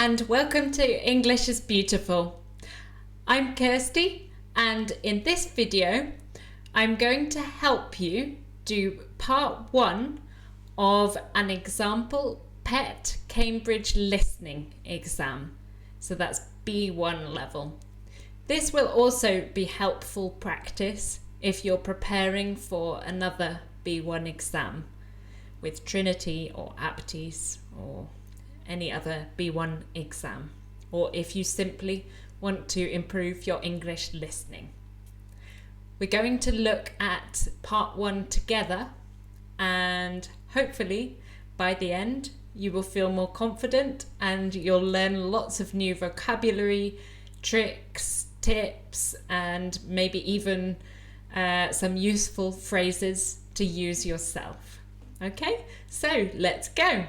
and welcome to English is Beautiful. I'm Kirsty, and in this video I'm going to help you do part 1 of an example PET Cambridge listening exam. So that's B1 level. This will also be helpful practice if you're preparing for another B1 exam with Trinity or APTIS or any other B1 exam, or if you simply want to improve your English listening. We're going to look at part 1 together, and hopefully by the end you will feel more confident and you'll learn lots of new vocabulary, tricks, tips, and maybe even some useful phrases to use yourself. Okay, so let's go.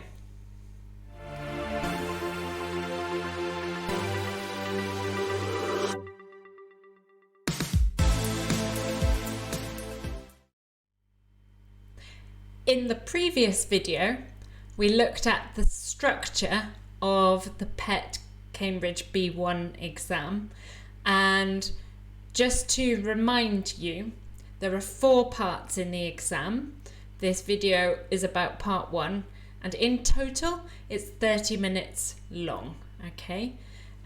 In the previous video, we looked at the structure of the PET Cambridge B1 exam, and just to remind you, there are 4 parts in the exam. This video is about part 1, and in total it's 30 minutes long, okay?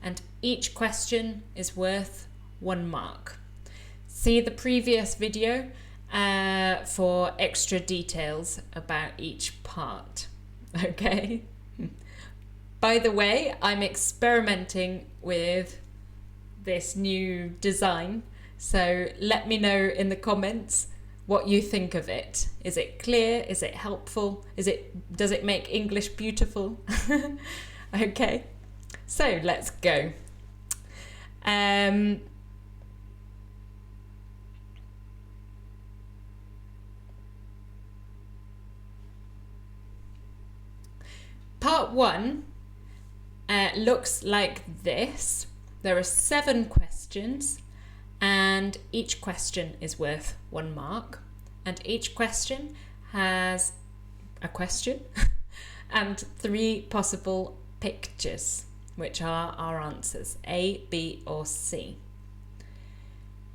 And each question is worth 1 mark. See the previous video for extra details about each part, okay? By the way, I'm experimenting with this new design, so let me know in the comments what you think of it. Is it clear? Is it helpful? Does it make English beautiful? Okay, so let's go. Part 1 looks like this. There are 7 questions, and each question is worth 1 mark, and each question has a question and 3 possible pictures, which are our answers, A, B or C.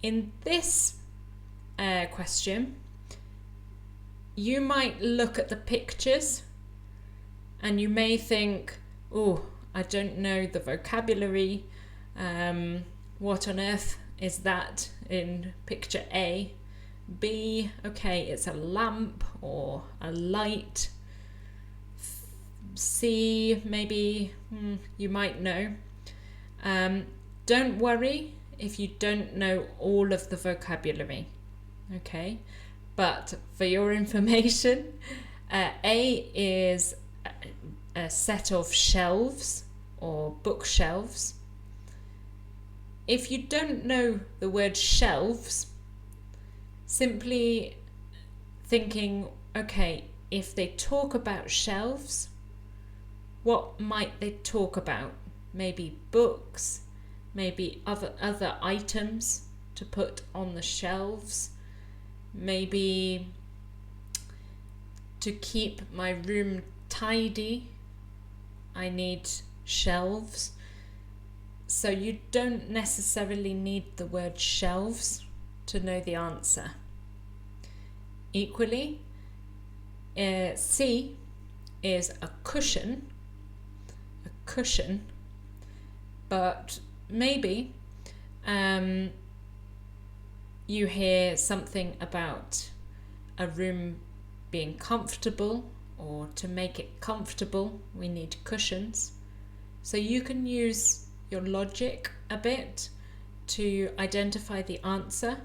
In this question, you might look at the pictures and you may think, oh, I don't know the vocabulary. What on earth is that in picture A? B, okay, it's a lamp or a light. C, maybe you might know. Don't worry if you don't know all of the vocabulary, okay? But for your information, A is a set of shelves or bookshelves. If you don't know the word shelves, simply thinking, okay, if they talk about shelves, what might they talk about? Maybe books, maybe other items to put on the shelves, maybe to keep my room tidy, I need shelves. So you don't necessarily need the word shelves to know the answer. Equally, C is a cushion, but maybe you hear something about a room being comfortable, or to make it comfortable we need cushions. So you can use your logic a bit to identify the answer,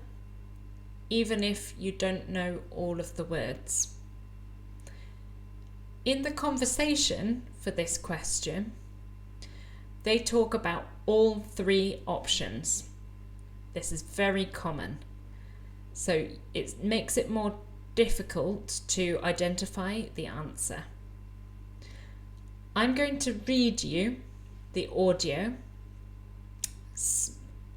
even if you don't know all of the words. In the conversation for this question, they talk about all 3 options. This is very common, so it makes it more difficult to identify the answer. I'm going to read you the audio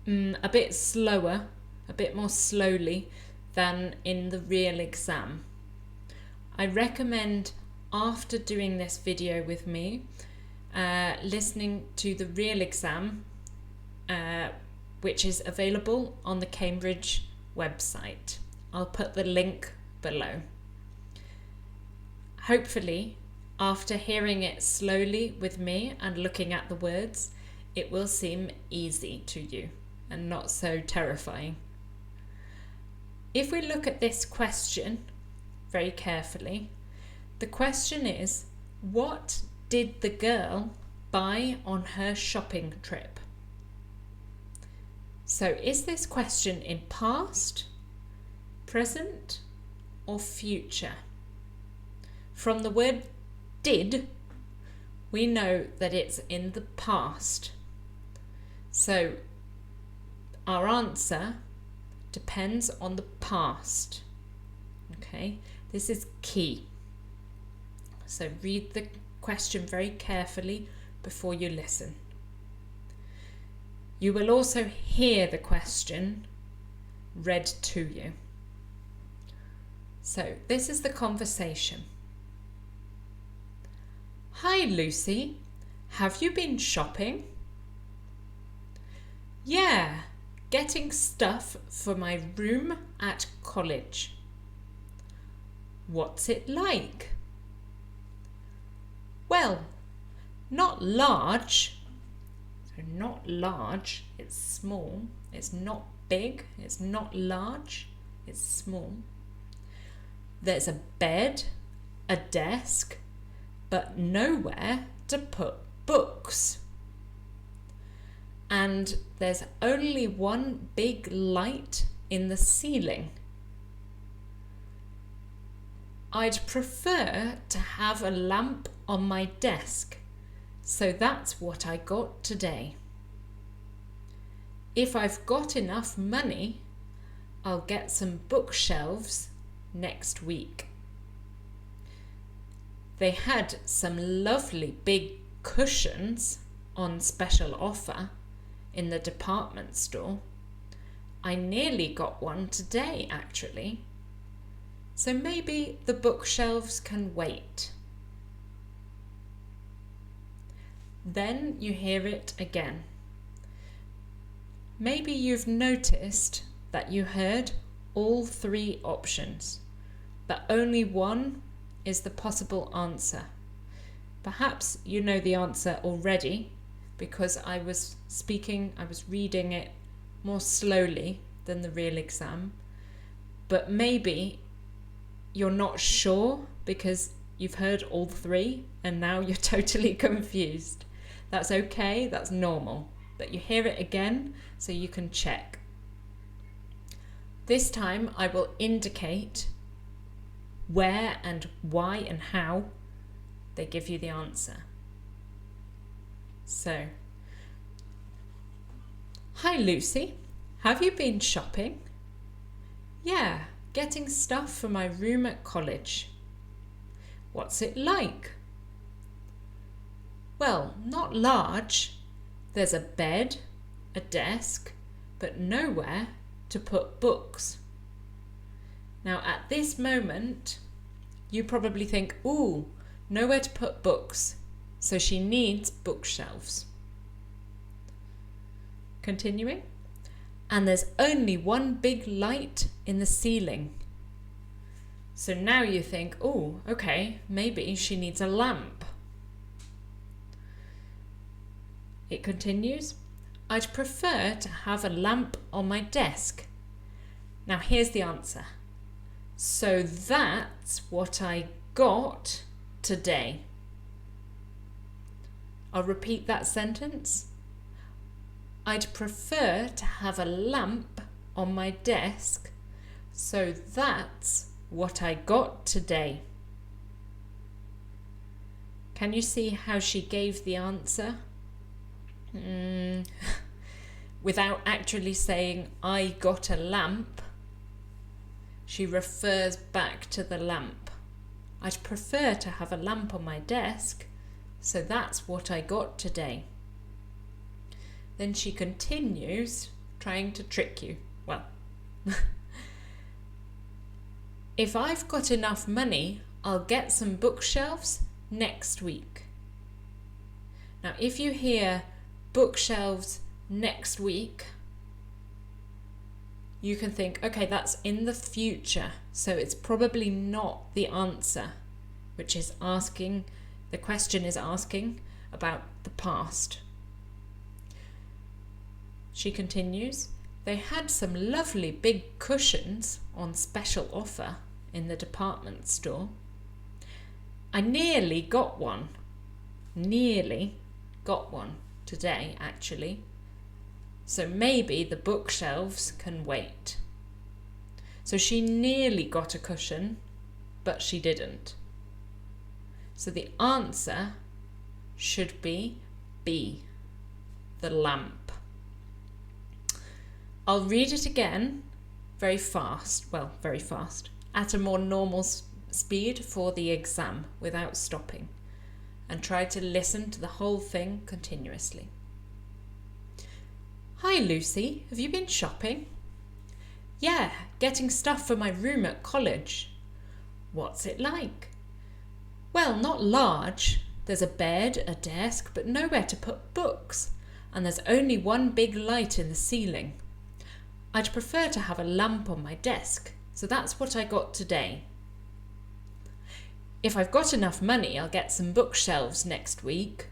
a bit slower, a bit more slowly than in the real exam. I recommend after doing this video with me, listening to the real exam, which is available on the Cambridge website. I'll put the link below. Hopefully, after hearing it slowly with me and looking at the words, it will seem easy to you and not so terrifying. If we look at this question very carefully, the question is, what did the girl buy on her shopping trip? So is this question in past, present, or future? From the word did, we know that it's in the past. So our answer depends on the past. Okay, this is key. So read the question very carefully before you listen. You will also hear the question read to you. So this is the conversation. Hi Lucy, have you been shopping? Yeah, getting stuff for my room at college. What's it like? Well, not large. So not large, it's small. It's not big, it's not large, it's small. There's a bed, a desk, but nowhere to put books. And there's only one big light in the ceiling. I'd prefer to have a lamp on my desk, so that's what I got today. If I've got enough money, I'll get some bookshelves next week. They had some lovely big cushions on special offer in the department store. I nearly got one today, actually. So maybe the bookshelves can wait. Then you hear it again. Maybe you've noticed that you heard all three options, but only one is the possible answer. Perhaps you know the answer already because I was reading it more slowly than the real exam, but maybe you're not sure because you've heard all three and now you're totally confused. That's okay, that's normal, but you hear it again so you can check. This time I will indicate where and why and how they give you the answer. So, hi Lucy, have you been shopping? Yeah, getting stuff for my room at college. What's it like? Well, not large. There's a bed, a desk, but nowhere to put books. Now at this moment, you probably think, ooh, nowhere to put books, so she needs bookshelves. Continuing. And there's only one big light in the ceiling. So now you think, oh, okay, maybe she needs a lamp. It continues. I'd prefer to have a lamp on my desk. Now here's the answer. So that's what I got today. I'll repeat that sentence. I'd prefer to have a lamp on my desk, so that's what I got today. Can you see how she gave the answer? Without actually saying, I got a lamp, she refers back to the lamp. I'd prefer to have a lamp on my desk, so that's what I got today. Then she continues, trying to trick you. Well, if I've got enough money, I'll get some bookshelves next week. Now, if you hear bookshelves next week, you can think, okay, that's in the future, so it's probably not the answer, which is asking, the question is asking about the past. She continues, they had some lovely big cushions on special offer in the department store. I nearly got one today, actually. So maybe the bookshelves can wait. So she nearly got a cushion, but she didn't. So the answer should be B, the lamp. I'll read it again very fast, at a more normal speed for the exam without stopping, and try to listen to the whole thing continuously. Hi Lucy, have you been shopping? Yeah, getting stuff for my room at college. What's it like? Well, not large. There's a bed, a desk, but nowhere to put books, and there's only one big light in the ceiling. I'd prefer to have a lamp on my desk, so that's what I got today. If I've got enough money, I'll get some bookshelves next week.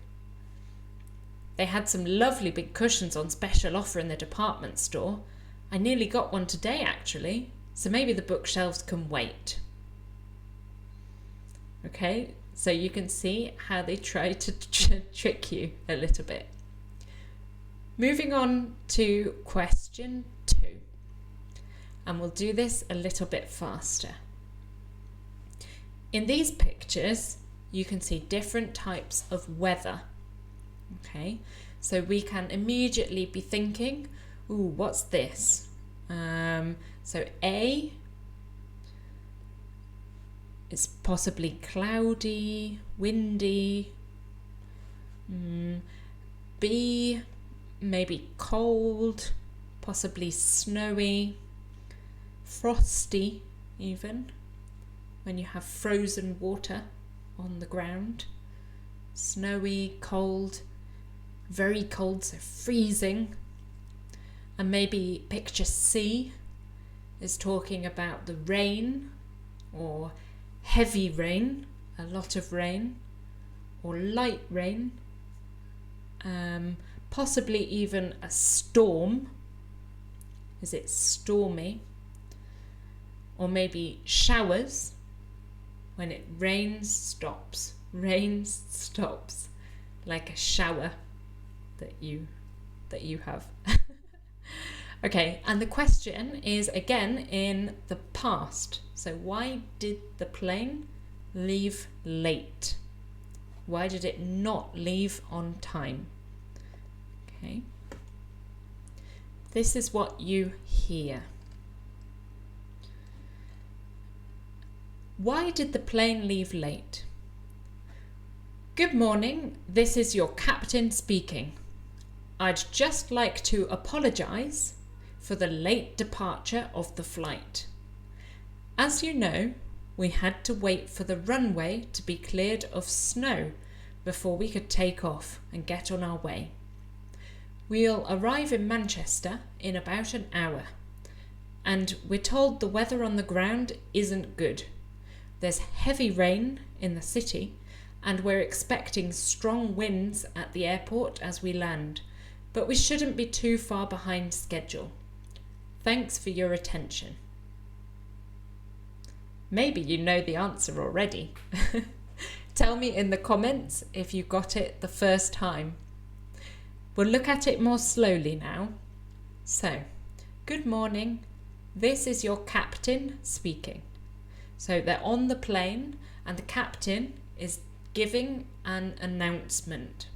They had some lovely big cushions on special offer in the department store. I nearly got one today, actually, so maybe the bookshelves can wait. Okay, so you can see how they try to trick you a little bit. Moving on to question 2, and we'll do this a little bit faster. In these pictures, you can see different types of weather. Okay, so we can immediately be thinking, ooh, what's this? So A is possibly cloudy, windy. B, maybe cold, possibly snowy, frosty even, when you have frozen water on the ground. Snowy, cold, very cold, so freezing. And maybe picture C is talking about the rain, or heavy rain, a lot of rain, or light rain, possibly even a storm. Is it stormy? Or maybe showers, when it rains, stops, like a shower that you have. Okay, and the question is again in the past. So why did the plane leave late? Why did it not leave on time? Okay. This is what you hear. Why did the plane leave late? Good morning, this is your captain speaking. I'd just like to apologise for the late departure of the flight. As you know, we had to wait for the runway to be cleared of snow before we could take off and get on our way. We'll arrive in Manchester in about an hour, and we're told the weather on the ground isn't good. There's heavy rain in the city, and we're expecting strong winds at the airport as we land, but we shouldn't be too far behind schedule. Thanks for your attention. Maybe you know the answer already. Tell me in the comments if you got it the first time. We'll look at it more slowly now. So, good morning. This is your captain speaking. So they're on the plane and the captain is giving an announcement.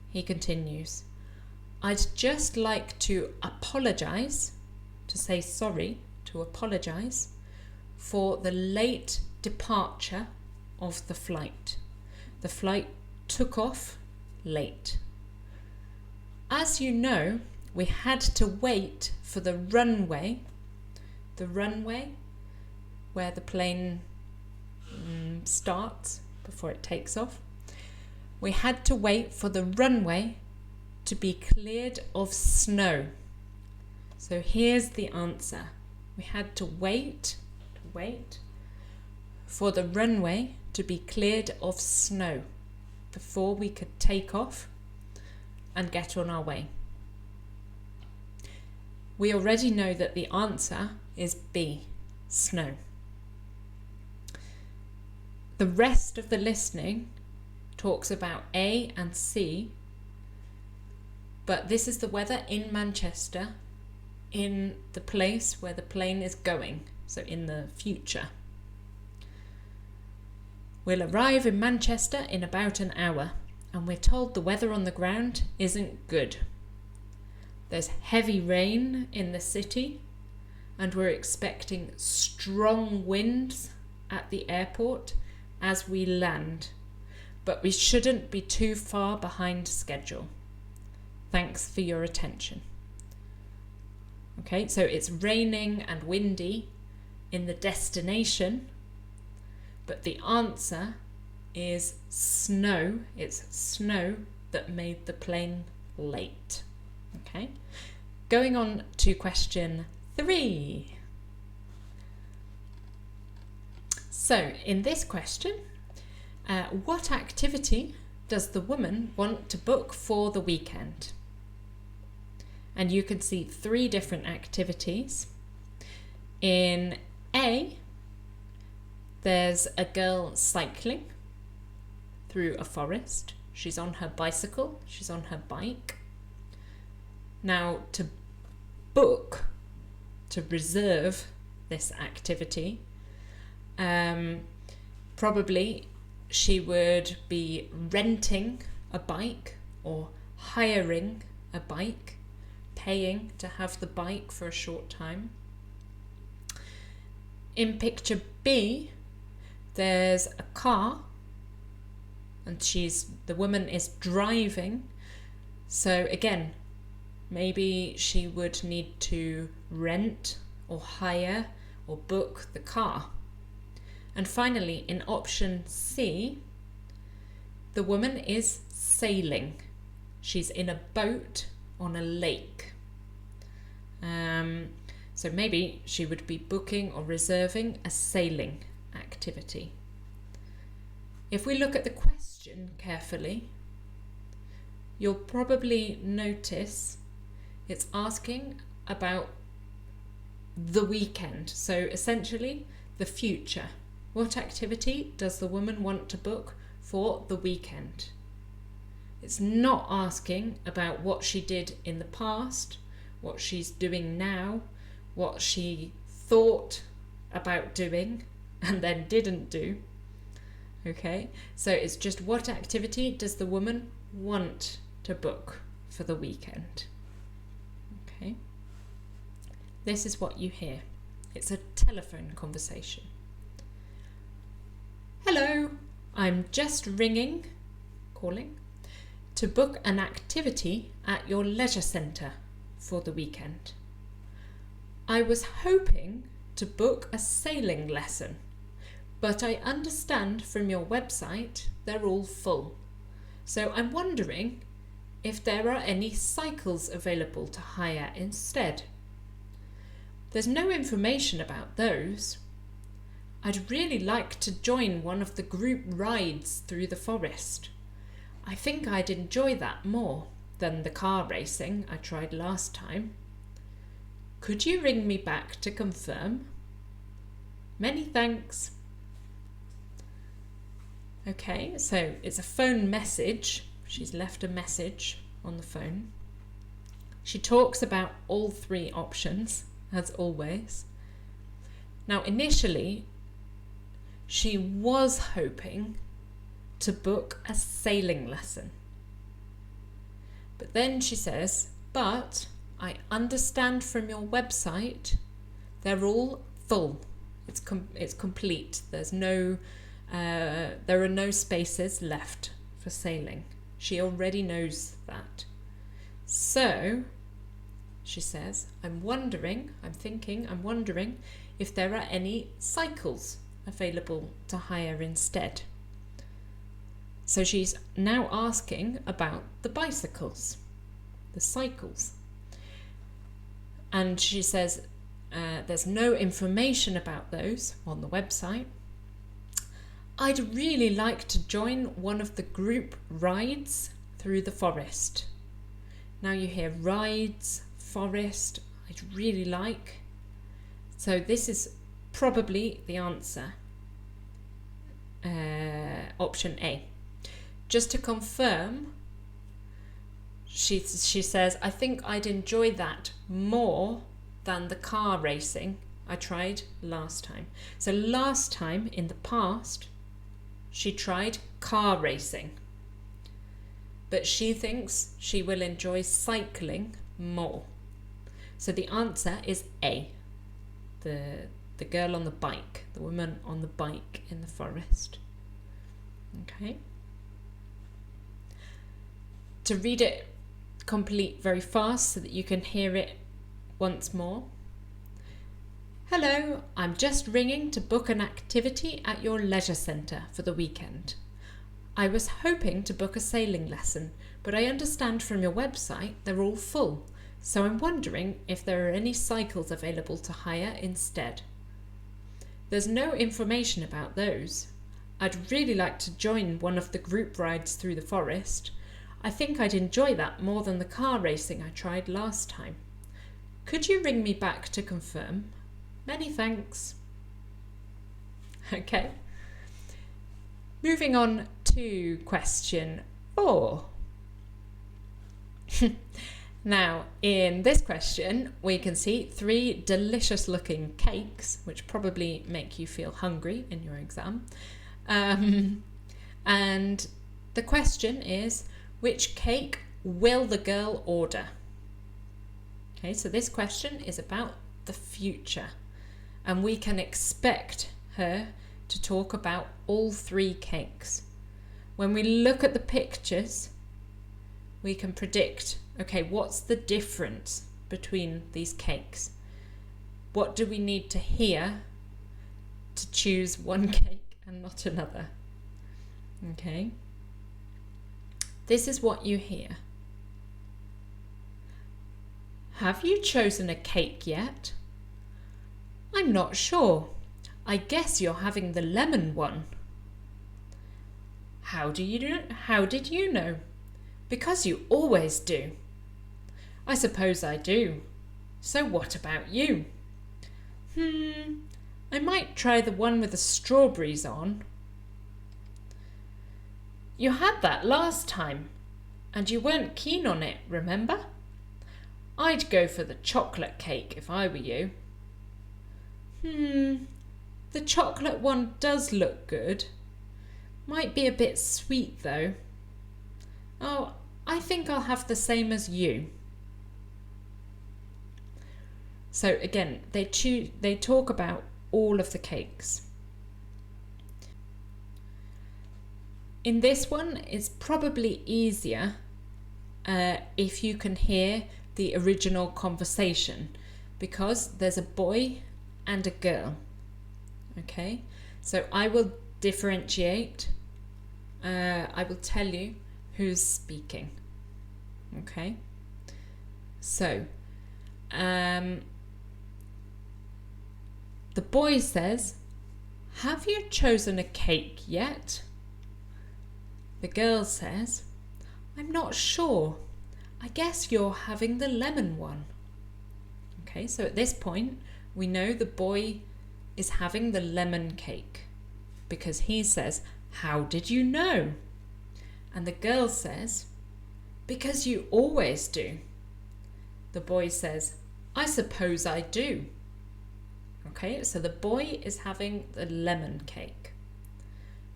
He continues, I'd just like to apologise, to say sorry, to apologise for the late departure of the flight. The flight took off late. As you know, we had to wait for the runway where the plane starts before it takes off. We had to wait for the runway to be cleared of snow. So here's the answer. We had to wait for the runway to be cleared of snow before we could take off and get on our way. We already know that the answer is B, snow. The rest of the listening talks about A and C, but this is the weather in Manchester, in the place where the plane is going, so in the future. We'll arrive in Manchester in about an hour, and we're told the weather on the ground isn't good. There's heavy rain in the city, and we're expecting strong winds at the airport as we land, but we shouldn't be too far behind schedule. Thanks for your attention. Okay, so it's raining and windy in the destination, but the answer is snow. It's snow that made the plane late. Okay, going on to question 3. So in this question, what activity does the woman want to book for the weekend? And you can see 3 different activities. In A, there's a girl cycling through a forest. She's on her bicycle, she's on her bike. Now, to book, to reserve this activity, probably she would be renting a bike or hiring a bike, paying to have the bike for a short time. In picture B, there's a car and the woman is driving. So again, maybe she would need to rent or hire or book the car. And finally, in option C, the woman is sailing. She's in a boat on a lake. So maybe she would be booking or reserving a sailing activity. If we look at the question carefully, you'll probably notice it's asking about the weekend. So essentially, the future. What activity does the woman want to book for the weekend? It's not asking about what she did in the past, what she's doing now, what she thought about doing and then didn't do. Okay, so it's just what activity does the woman want to book for the weekend? Okay, this is what you hear. It's a telephone conversation. Hello, I'm just calling to book an activity at your leisure centre for the weekend. I was hoping to book a sailing lesson, but I understand from your website they're all full. So I'm wondering if there are any cycles available to hire instead. There's no information about those. I'd really like to join one of the group rides through the forest. I think I'd enjoy that more than the car racing I tried last time. Could you ring me back to confirm? Many thanks. Okay, so it's a phone message. She's left a message on the phone. She talks about all 3 options, as always. Now, initially, she was hoping to book a sailing lesson. But then she says, but I understand from your website they're all full. It's complete. There's no there are no spaces left for sailing. She already knows that. So she says, I'm wondering if there are any cycles available to hire instead. So she's now asking about the bicycles, the cycles. And she says there's no information about those on the website. I'd really like to join one of the group rides through the forest. Now you hear rides, forest, I'd really like. So this is probably the answer. Option A. Just to confirm, she says, I think I'd enjoy that more than the car racing I tried last time. So last time, in the past, she tried car racing. But she thinks she will enjoy cycling more. So the answer is A. The girl on the bike, the woman on the bike in the forest. Okay. To read it complete very fast so that you can hear it once more. Hello, I'm just ringing to book an activity at your leisure centre for the weekend. I was hoping to book a sailing lesson, but I understand from your website they're all full, so I'm wondering if there are any cycles available to hire instead. There's no information about those. I'd really like to join one of the group rides through the forest. I think I'd enjoy that more than the car racing I tried last time. Could you ring me back to confirm? Many thanks. Okay. Moving on to question 4. Now, in this question, we can see 3 delicious looking cakes, which probably make you feel hungry in your exam. And the question is, which cake will the girl order? Okay, so this question is about the future, and we can expect her to talk about all 3 cakes. When we look at the pictures, we can predict, okay, what's the difference between these cakes? What do we need to hear to choose one cake and not another? Okay. This is what you hear. Have you chosen a cake yet? I'm not sure. I guess you're having the lemon one. How did you know? Because you always do. I suppose I do. So what about you? I might try the one with the strawberries on. You had that last time, and you weren't keen on it, remember? I'd go for the chocolate cake if I were you. The chocolate one does look good. Might be a bit sweet though. Oh, I think I'll have the same as you. So again, they talk about all of the cakes. In this one, it's probably easier if you can hear the original conversation, because there's a boy and a girl. Okay, so I will differentiate. I will tell you who's speaking. Okay, so the boy says, "Have you chosen a cake yet?" The girl says, "I'm not sure. I guess you're having the lemon one." Okay, so at this point, we know the boy is having the lemon cake because he says, "How did you know?" And the girl says, "Because you always do." The boy says, "I suppose I do." Okay, so the boy is having the lemon cake.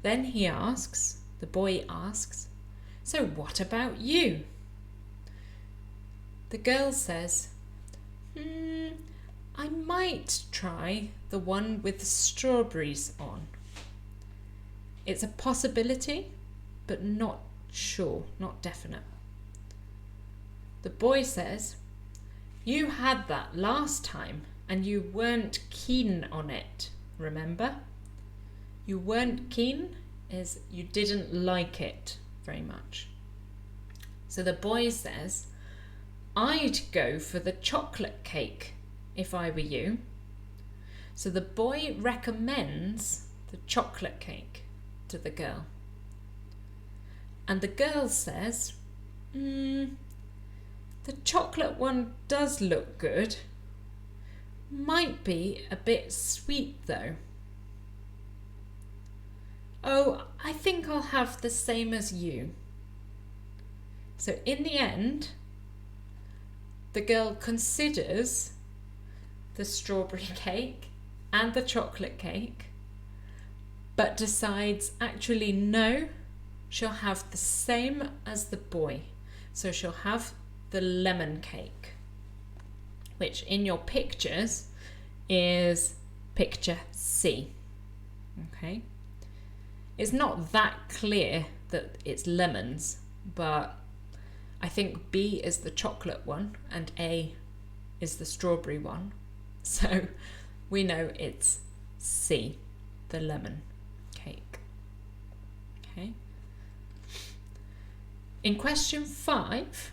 Then the boy asks, "So what about you?" The girl says, I might try the one with the strawberries on. It's a possibility, but not sure, not definite. The boy says, "You had that last time and you weren't keen on it, remember? You weren't keen, is you didn't like it very much. So the boy says, I'd go for the chocolate cake if I were you. So the boy recommends the chocolate cake to the girl. And the girl says, the chocolate one does look good. Might be a bit sweet though. Oh, I think I'll have the same as you. So in the end, the girl considers the strawberry cake and the chocolate cake, but decides actually no, she'll have the same as the boy. So she'll have the lemon cake, which in your pictures is picture C. Okay. It's not that clear that it's lemons, but I think B is the chocolate one and A is the strawberry one. So we know it's C, the lemon cake. Okay. In question 5,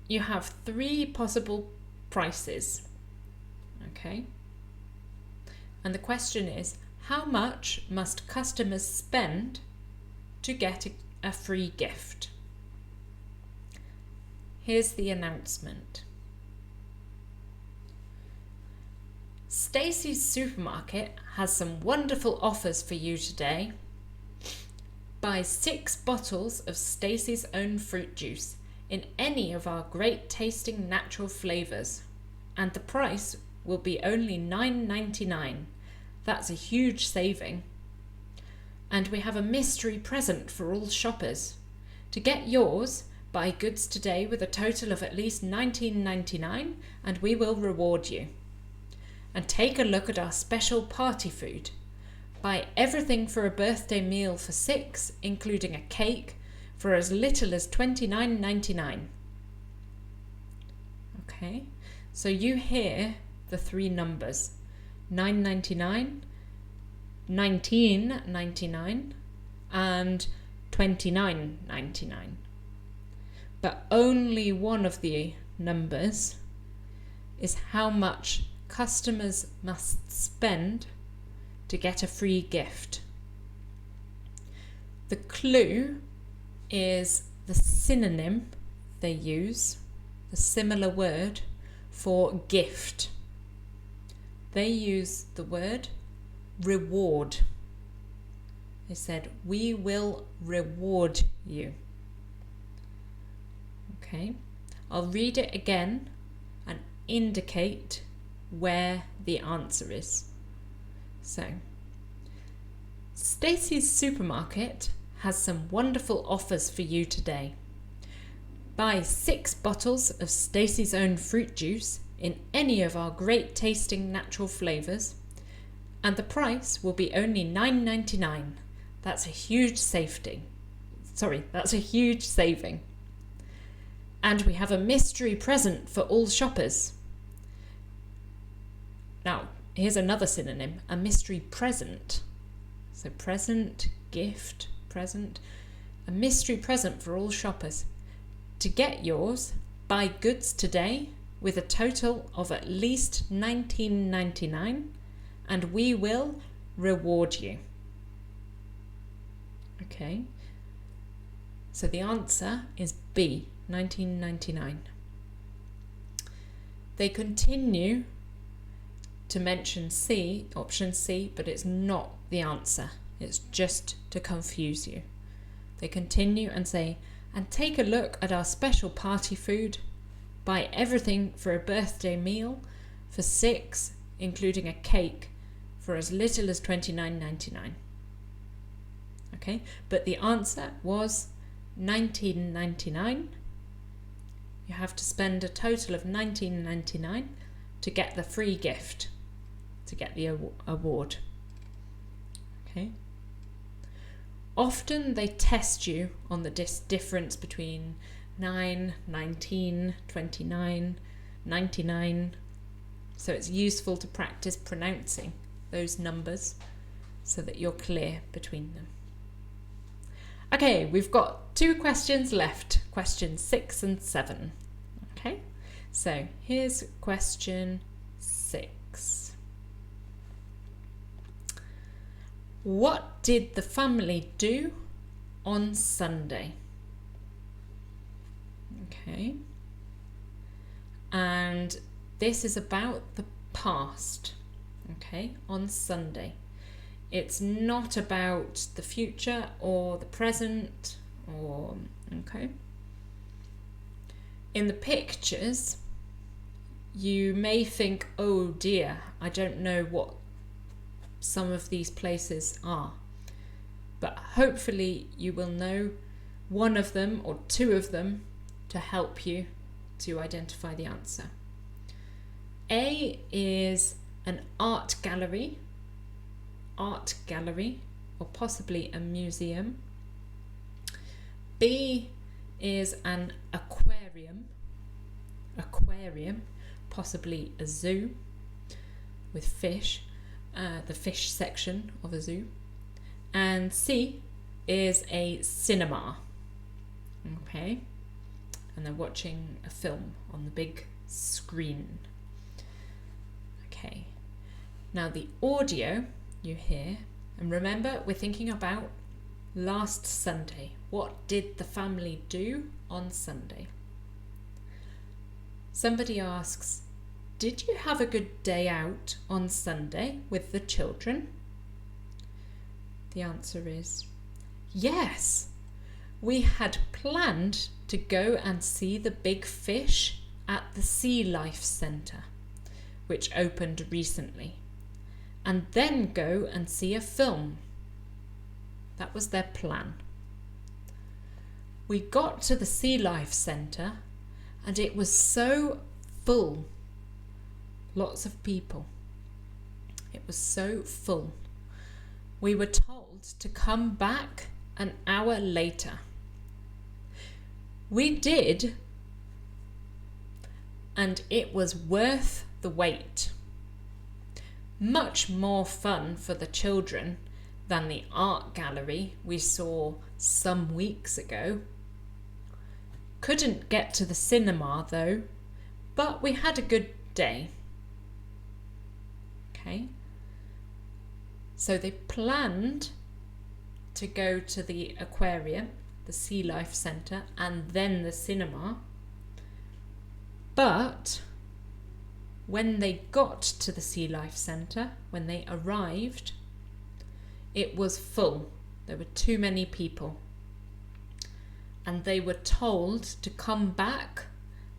you have 3 possible prices. Okay. And the question is, how much must customers spend to get a free gift? Here's the announcement. Stacey's Supermarket has some wonderful offers for you today. Buy 6 bottles of Stacey's own fruit juice in any of our great tasting natural flavours, and the price will be only $9.99. That's a huge saving. And we have a mystery present for all shoppers. To get yours, buy goods today with a total of at least $19.99 and we will reward you. And take a look at our special party food. Buy everything for a birthday meal for 6, including a cake, for as little as $29.99. Okay, so you hear the 3 numbers. $9.99, $19.99 and $29.99. But only one of the numbers is how much customers must spend to get a free gift. The clue is the synonym they use, the similar word for gift. They use the word reward. They said, we will reward you. Okay, I'll read it again and indicate where the answer is. So, Stacey's Supermarket has some wonderful offers for you today. Buy 6 bottles of Stacey's own fruit juice in any of our great tasting natural flavours, and the price will be only $9.99. That's a huge that's a huge saving. And we have a mystery present for all shoppers. Now, here's another synonym, a mystery present. So present, gift, present, a mystery present for all shoppers. To get yours, buy goods today with a total of at least $19.99 and we will reward you. Okay, so the answer is B, $19.99. They continue to mention C, option C, but it's not the answer. It's just to confuse you. They continue and say, and take a look at our special party food. Buy everything for a birthday meal for 6, including a cake, for as little as $29.99. Okay, but the answer was $19.99. You have to spend a total of $19.99 to get the free gift, to get the award. Okay. Often they test you on the difference between 9, 19, 29, 99. So it's useful to practice pronouncing those numbers. so that you're clear between them. Okay, we've got 2 questions left, questions 6 and 7. Okay, so here's question 6. What did the family do on Sunday? Okay, and this is about the past. Okay, on Sunday. It's not about the future or the present or, okay. In the pictures, you may think, oh dear, I don't know what some of these places are. But hopefully you will know one of them or 2 of them to help you to identify the answer. A is an art gallery, or possibly a museum. B is an aquarium, possibly a zoo with fish, the fish section of a zoo. And C is a cinema, okay, and they're watching a film on the big screen. Okay, now the audio you hear, and remember we're thinking about last Sunday. What did the family do on Sunday? Somebody asks, did you have a good day out on Sunday with the children? The answer is yes. We had planned to go and see the big fish at the Sea Life Centre, which opened recently, and then go and see a film. That was their plan. We got to the Sea Life Centre and it was so full. Lots of people. It was so full. We were told to come back an hour later. We did, and it was worth the wait. Much more fun for the children than the art gallery we saw some weeks ago. Couldn't get to the cinema though, but we had a good day. Okay, so they planned to go to the aquarium, the Sea Life Centre, and then the cinema. But when they got to the Sea Life Centre, when they arrived, it was full. There were too many people. And they were told to come back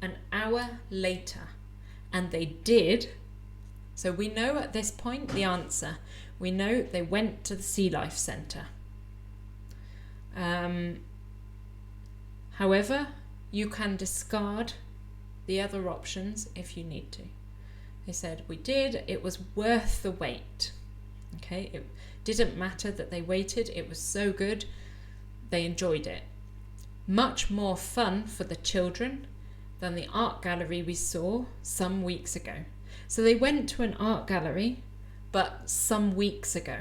an hour later. And they did. So we know at this point the answer. We know they went to the Sea Life Centre. However, you can discard the other options if you need to. They said, we did, it was worth the wait. Okay, it didn't matter that they waited, it was so good, they enjoyed it. Much more fun for the children than the art gallery we saw some weeks ago. So they went to an art gallery, but some weeks ago.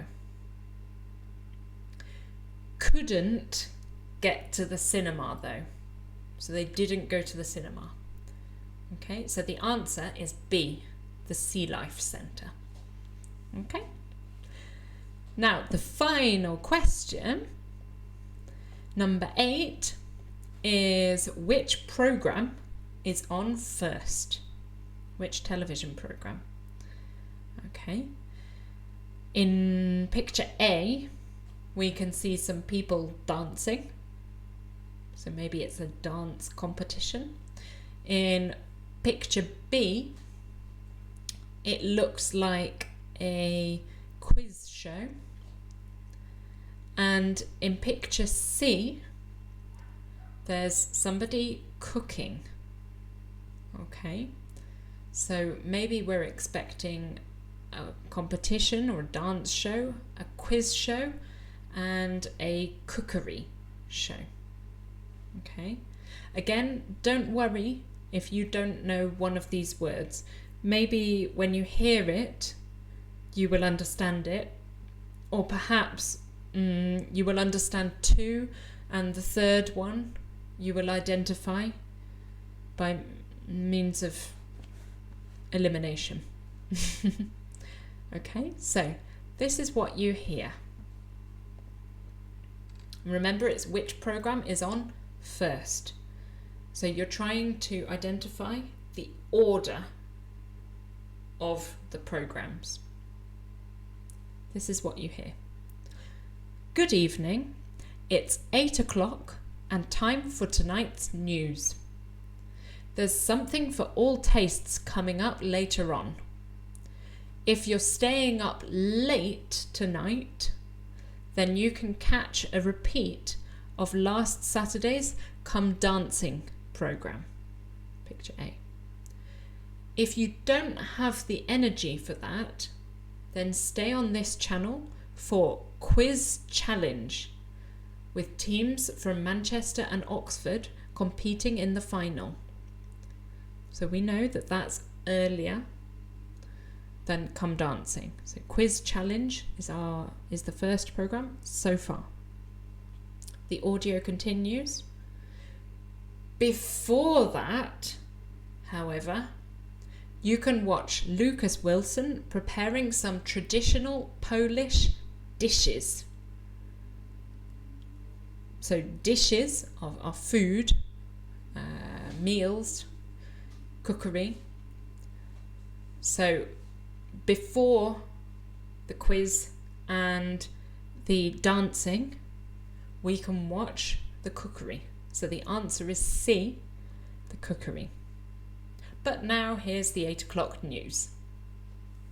Couldn't get to the cinema though. So they didn't go to the cinema. Okay, so the answer is B, the Sea Life Centre. Okay. Now the final question, number 8, is which programme is on first? Which television programme? Okay. In picture A, we can see some people dancing. So maybe it's a dance competition. In picture B, it looks like a quiz show. And in picture C, there's somebody cooking. Okay, so maybe we're expecting a competition or a dance show, a quiz show, and a cookery show. Okay, again, don't worry if you don't know one of these words. Maybe when you hear it, you will understand it, or perhaps you will understand 2 and the third one you will identify by means of elimination. Okay, so this is what you hear. Remember, it's which program is on first. So you're trying to identify the order of the programs. This is what you hear. Good evening. It's 8 o'clock and time for tonight's news. There's something for all tastes coming up later on. If you're staying up late tonight, then you can catch a repeat of last Saturday's Come Dancing program. Picture A. If you don't have the energy for that, then stay on this channel for Quiz Challenge with teams from Manchester and Oxford competing in the final. So we know that that's earlier than Come Dancing. So Quiz Challenge is the first program so far. The audio continues. Before that, however, you can watch Lucas Wilson preparing some traditional Polish dishes. So dishes are food, meals, cookery. So before the quiz and the dancing, we can watch the cookery. So the answer is C, the cookery. But now here's the 8 o'clock news.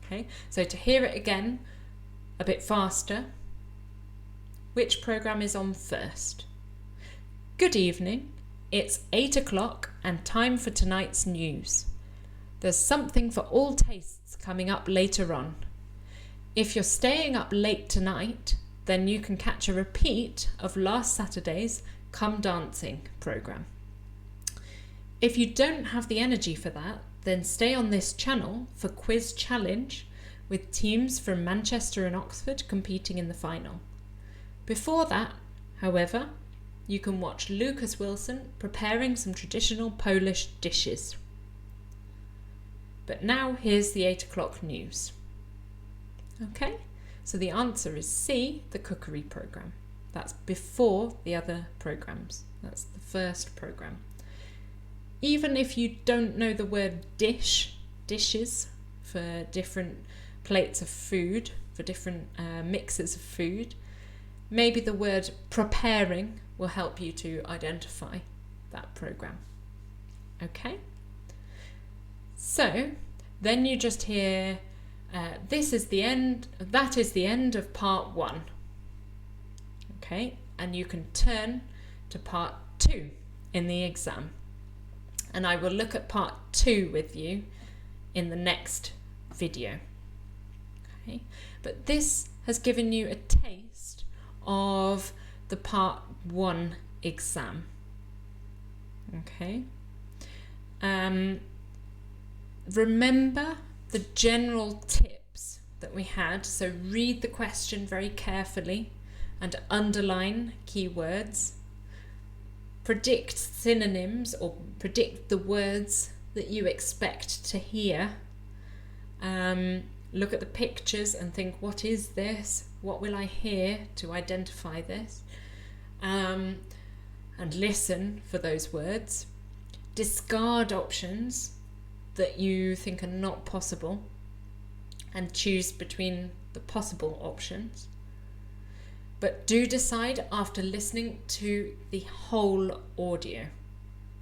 Okay, so to hear it again a bit faster, which program is on first? Good evening. It's 8 o'clock and time for tonight's news. There's something for all tastes coming up later on. If you're staying up late tonight, then you can catch a repeat of last Saturday's Come Dancing program. If you don't have the energy for that, then stay on this channel for Quiz Challenge with teams from Manchester and Oxford competing in the final. Before that, however, you can watch Lucas Wilson preparing some traditional Polish dishes. But now here's the 8 o'clock news. Okay, so the answer is C, the cookery program. That's before the other programs. That's the first program. Even if you don't know the word dishes for different plates of food, for different mixes of food, maybe the word preparing will help you to identify that program. Okay? So then you just hear, that is the end of part 1. Okay, and you can turn to part 2 in the exam. And I will look at part 2 with you in the next video. Okay, but this has given you a taste of the part 1 exam. Okay. Remember the general tips that we had. So read the question very carefully and underline keywords. Predict synonyms or predict the words that you expect to hear. Look at the pictures and think, what is this? What will I hear to identify this? And listen for those words. Discard options that you think are not possible and choose between the possible options. But do decide after listening to the whole audio,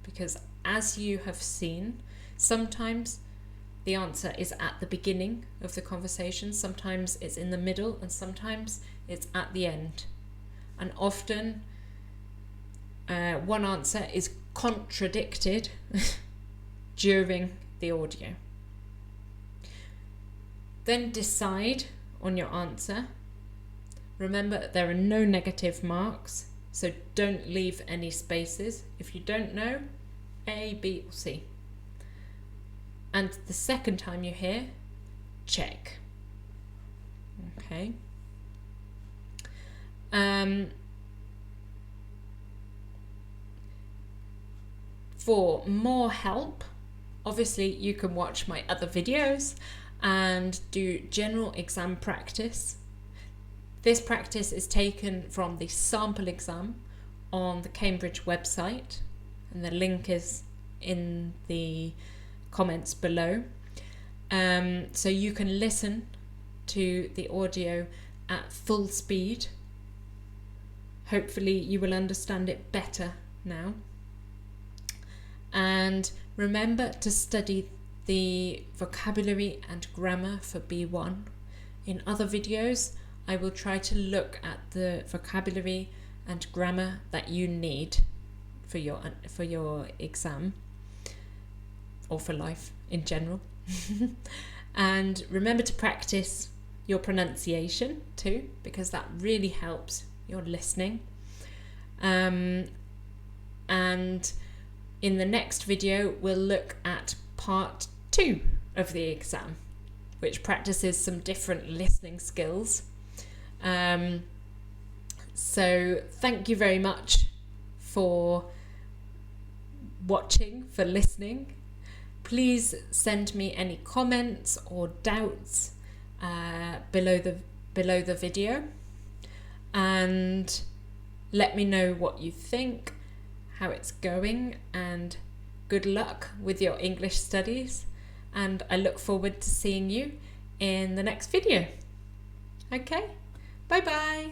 because as you have seen, sometimes the answer is at the beginning of the conversation, sometimes it's in the middle, and sometimes it's at the end. And often one answer is contradicted during the audio. Then decide on your answer. Remember, there are no negative marks, so don't leave any spaces. If you don't know, A, B, or C. And the second time you hear, check. Okay. For more help, obviously you can watch my other videos and do general exam practice. This practice is taken from the sample exam on the Cambridge website, and the link is in the comments below. So you can listen to the audio at full speed. Hopefully you will understand it better now. And remember to study the vocabulary and grammar for B1. In other videos, I will try to look at the vocabulary and grammar that you need for your exam, or for life in general. And remember to practice your pronunciation too, because that really helps your listening. And in the next video, we'll look at part 2 of the exam, which practices some different listening skills. So thank you very much for watching, for listening. Please send me any comments or doubts below the video, and let me know what you think, how it's going, and good luck with your English studies, and I look forward to seeing you in the next video. Okay, bye bye.